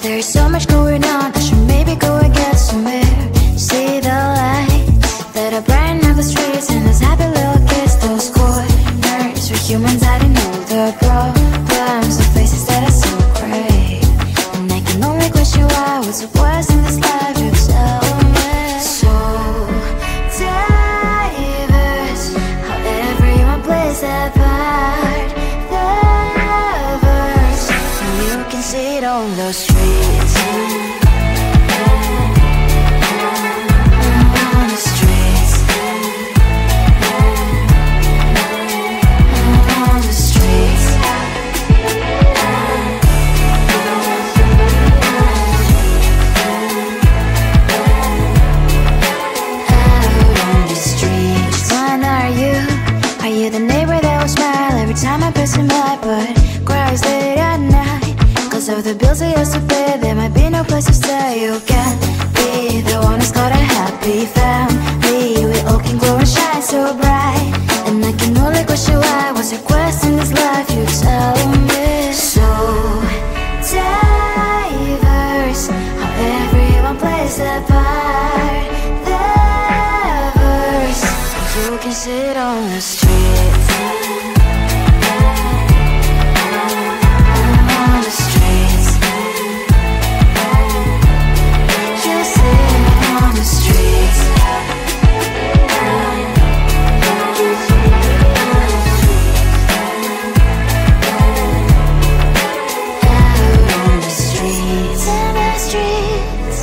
There's so much going on, I should maybe go question why. What's the worst in this life? You tell me. So diverse, how everyone plays their part. The verse, and you can see it on the streets. On the streets. On the streets. The neighbor that will smile every time I pass him by, but cries late at night. Cause of the bills I used to pay, there might be no place to stay. You can't be the one who's got a happy family. We all can glow and shine so bright, and I can only question why. What's your quest in this life? You tell me. So diverse, how everyone plays their part. The verse, you can sit on the street. On the streets. You sit on the streets. Out on the streets. In the streets.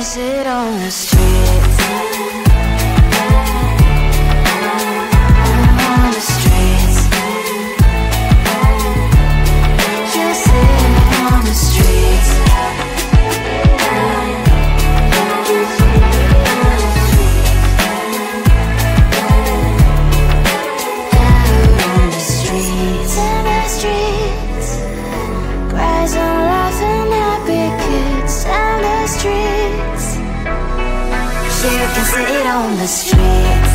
sit on the streets. On the streets. You sit on the streets. You can sit on the streets.